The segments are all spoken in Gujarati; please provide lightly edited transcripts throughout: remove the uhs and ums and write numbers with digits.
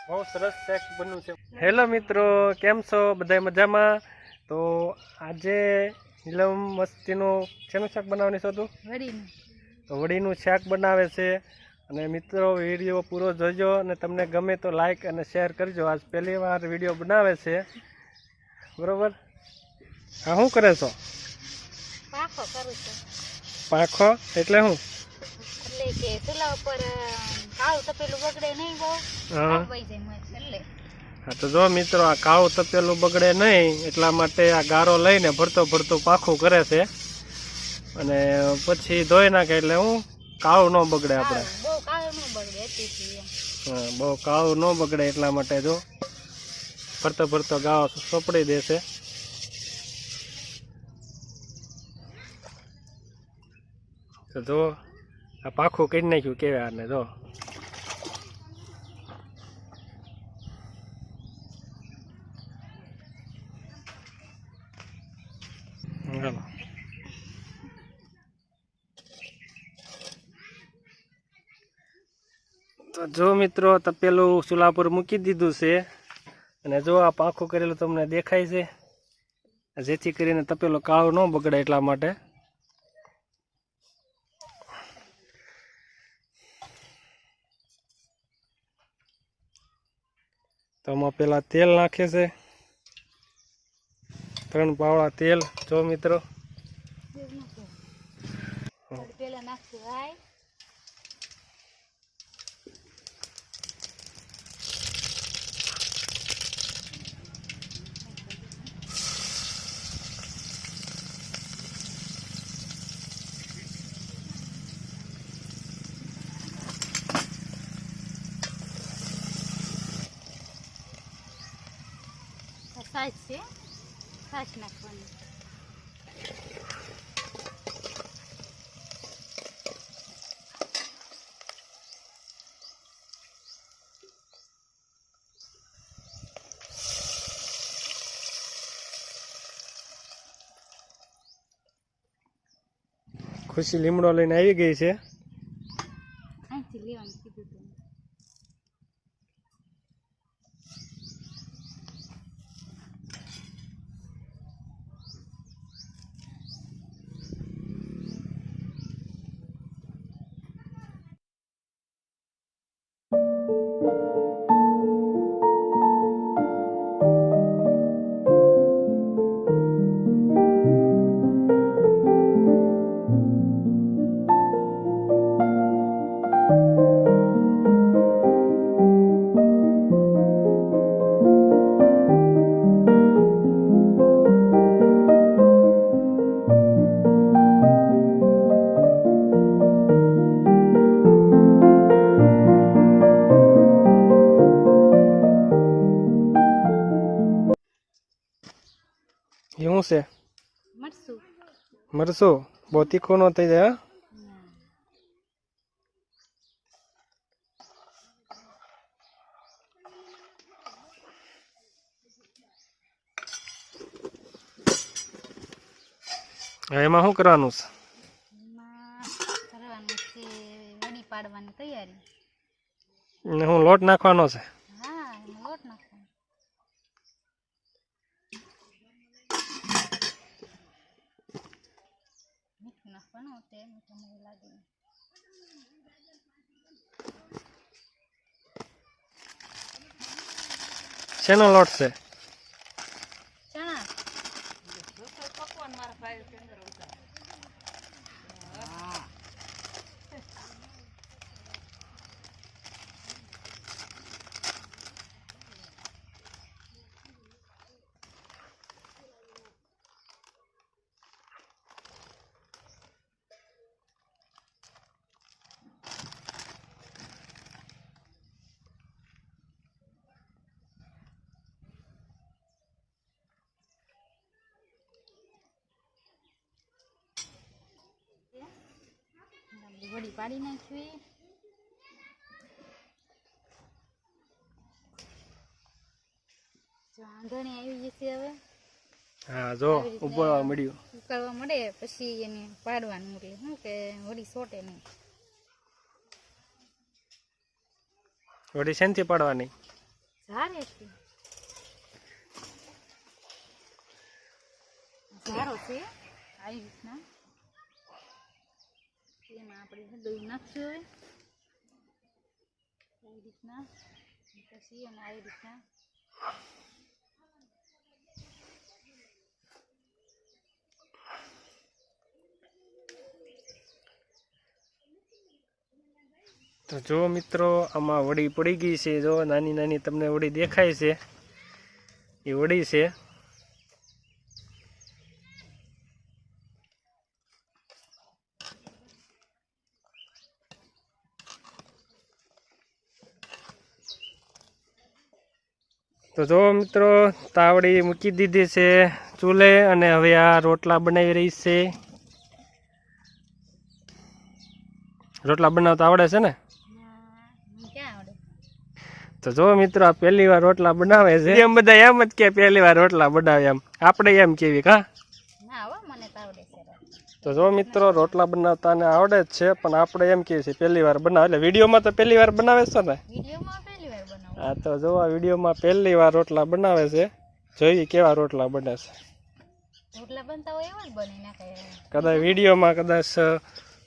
बहुत सरस शेक बन्यु छे। हेलो मित्रों, केम छो? बधाय मजामां? तो आजे नीलम मस्तीनु शेनु शाक बनाववानी छो तू? वड़ीनु। तो वड़ीनु शाक बनावे छे। અને મિત્રો વિડીયો પૂરો જોજો અને તમને ગમે તો લાઈક અને શેર કરજો। આજ પહેલી વાર વિડીયો બનાવે છે, બરોબર? હા, શું કરે છો? પાખો કરું છું। પાખો એટલે શું? એટલે કે ચૂલા ઉપર કાળું તપેલું બગડે નહીં બહુ, હા વહી જાય મસ્ત એટલે। હા, તો જો મિત્રો આ કાળું તપેલું બગડે નહીં એટલા માટે આ ગારો લઈને ભરતો ભરતો પાખું કરે છે અને પછી ધોઈ નાખે એટલે હું કાળું ન બગડે આપણે। બહુ કાળું ન બગડે અતિથી એમ। હા, બહુ કાળું ન બગડે એટલા માટે જો ભરતો ભરતો ગાળો સોપડી દેશે। તો જો આ પાખું કરી નાખ્યું કેવા ને જો તો જો મિત્રો તપેલું ચૂલા પર મૂકી દીધું છે અને જો આ પાખું કરેલું તમને દેખાય છે, જેથી કરીને તપેલું કાળું ન બગડે એટલા માટે। તો આમાં પેલા તેલ નાખે છે, 3 પાવડા તેલ। જો મિત્રો પેલા નાખશું રાઈ, છાશ છે, છાશ નાખવાની। ખુશી લીમડો લઈને આવી ગઈ છે। અહીંથી લેવાનું કીધું હતું। શું છે? મરસું। મરસું બહુ તીખું ન થઈ જાય? એમાં શું કરવાનું છે? એમાં કરવાનું છે વડી પાડવાની તૈયારી। હું લોટ નાખવાનો છે? હા, એમાં લોટ નાખવાનો। મીઠું નાખવાનું, તે મીઠું મને લાગે। શેનો લોટ છે? ચણા। વડી પાડી નાખવી। જો આંધણી આવી જશે હવે। હા જો ઉભળવા મળ્યું. ઉકાળવા મળે પછી એને પાડવાનું એટલે શું કે વળી સોટે નહીં. વળી શેનથી પાડવાની? ઝારેથી. ઝારો છે આવી રીતના એમાં આપણે હળદર નાખશું હવે આવી રીતના પછી અને આવી રીતના તો જો મિત્રો આમાં વડી પડી ગઈ છે. જો નાની નાની તમને વડી દેખાય છે એ વડી છે. તો જો મિત્રો તાવડી મૂકી દીધી છે ચૂલે અને હવે આ રોટલા બનાવી રહી છે. રોટલા બનાવતા આવડે છે ને? ક્યાં આવડે? તો જો મિત્રો આ પહેલી વાર રોટલા બનાવે છે. એમ બધા એમ જ કે પહેલી વાર રોટલા બનાવે એમ આપણે એમ કેવી કા? ના હો મને તો આવડે છે. તો જો મિત્રો રોટલા બનાવતા ને આવડે જ છે પણ આપણે એમ કે છે પહેલી વાર બનાવે એટલે વિડીયોમાં તો પહેલી વાર બનાવે છે ને? વિડીયોમાં પહેલી વાર બનાવું. હા તો જો આ વિડીયોમાં પહેલી વાર રોટલા બનાવે છે. જોઈએ કેવા રોટલા બને છે. રોટલા બનતા હોય એવા જ બને નાખે. કદાચ વિડીયોમાં કદાચ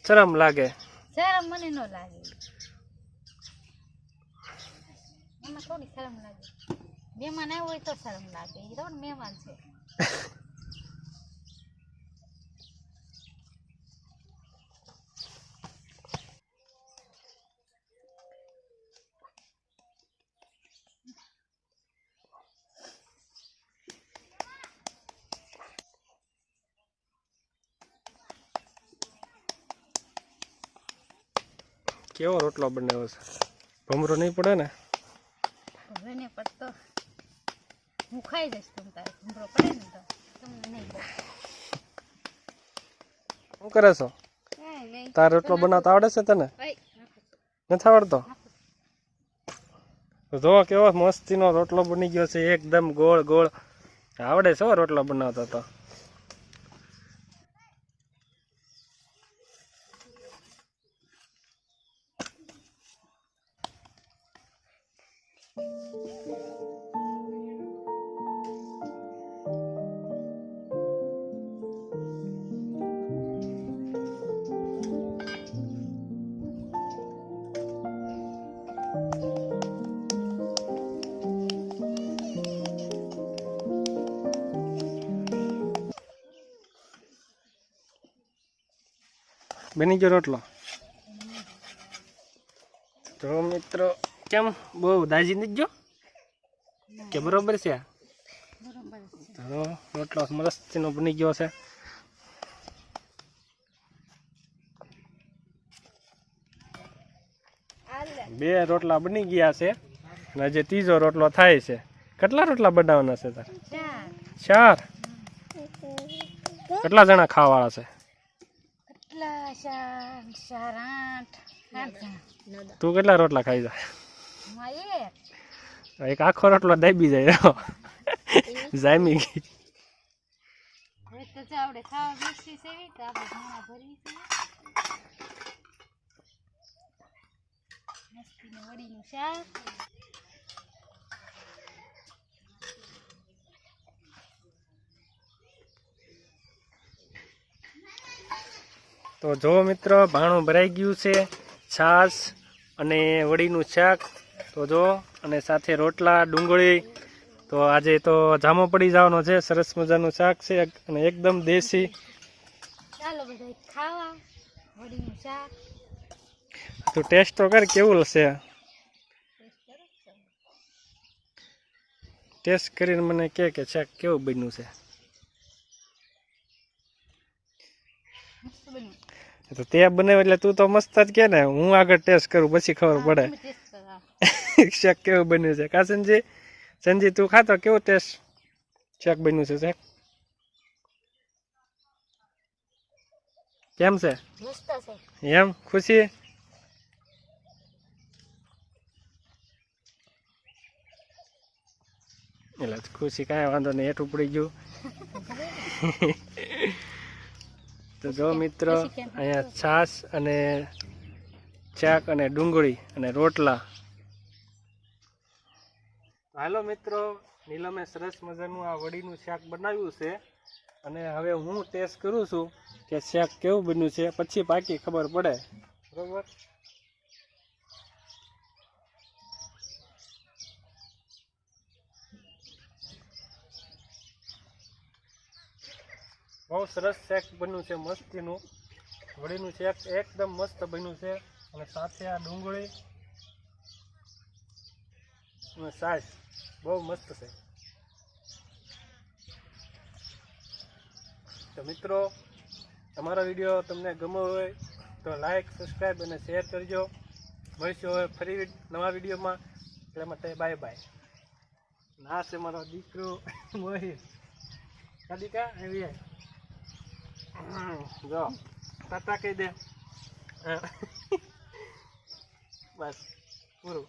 શરમ લાગે. શરમ મને ન લાગે. એમાં થોડી શરમ લાગે. મહેમાન આવ્યો હોય તો શરમ લાગે. એ તો મહેમાન છે. કેવો રોટલો બનાવ્યો છે? ભમરો નહીં પડે ને? હવે ને પડતો હું ખાઈ જઈશ. તમ તારે ભમરો પડે ને તો તમને નહીં પડે. શું કરે છો? કાંઈ નહીં. તાર રોટલો બનાવતા આવડે છે તને? નથી આવડતો? જો કેવો મસ્તીનો રોટલો બની ગયો છે એકદમ ગોળ ગોળ. આવડે છે રોટલો બનાવતા તો. બની ગયો રોટલો. તો મિત્રો કેમ બહુ દાજી નથી ગયો કે બરોબર છે? બરોબર છે. તો રોટલો મસ્તીનો બની ગયો છે. બે રોટલા બની ગયા છે અને હજી ત્રીજો રોટલો થાય છે. કેટલા રોટલા બનાવવાના છે તાર? 4. કેટલા જણા ખાવાવાળા છે? કેટલા? 4, 8 જણા. તું કેટલા રોટલા ખાઈ જાય? એક એક આખો રોટલો દાબી જાય. જામી ગઈ. હવે તો જો આપણે ખાવા બેસી છે તો આપણે ઘણા ભરી છે. મસ્તીનું વડીનું શાક. તો જો મિત્રો ભાણું ભરાઈ ગયું છે. છાશ અને વડીનું શાક તો જો અને સાથે રોટલા ડુંગળી. તો આજે તો જામો પડી જવાનો છે. સરસ મજાનું શાક છે અને એકદમ દેશી. ચાલો બધા ખાવા વડીનું શાક. તું ટેસ્ટ તો કર કેવું હશે. ટેસ્ટ કરીને મને કે શાક કેવું બન્યું છે. મસ્ત બન્યું. તો તે બનાવ્યું એટલે તું તો મસ્ત જ કે ને. હું આગળ ટેસ્ટ કરું પછી ખબર પડે તમે ટેસ્ટ કરો. શાક કેવું બન્યું છે. કા સંજી? સંજી તું ખાતો કેવું ટેસ્ટ શાક બન્યું છે? શાક કેમ છે? મસ્ત છે. એમ ખુશી? એટલે ખુશી કાંઈ વાંધો નહીં, હેઠું પડી ગયું. તો જો મિત્રો અહીંયા છાશ અને શાક અને ડુંગળી અને રોટલા. હાલો મિત્રો, નીલમે સરસ મજાનું આ વડીનું શાક બનાવ્યું છે અને હવે હું ટેસ્ટ કરું છું કે શાક કેવું બન્યું છે, પછી પાકી ખબર પડે. બરોબર. બહુ સરસ શાક બન્યું છે, મસ્તીનું વડીનું શાક એકદમ મસ્ત બન્યું છે. અને સાથે આ ડુંગળી અને છાશ બહુ મસ્ત છે. તો મિત્રો, તમારો વિડીયો તમને ગમ્યો હોય તો લાઈક, સબસ્ક્રાઈબ અને શેર કરજો. મળીશું હવે ફરી નવા વિડીયોમાં. એટલે માટે બાય બાય. ના છે મારો દીકરો મોહિત. દીકા એવી જો ટાટા કહી દે. બસ પૂરું.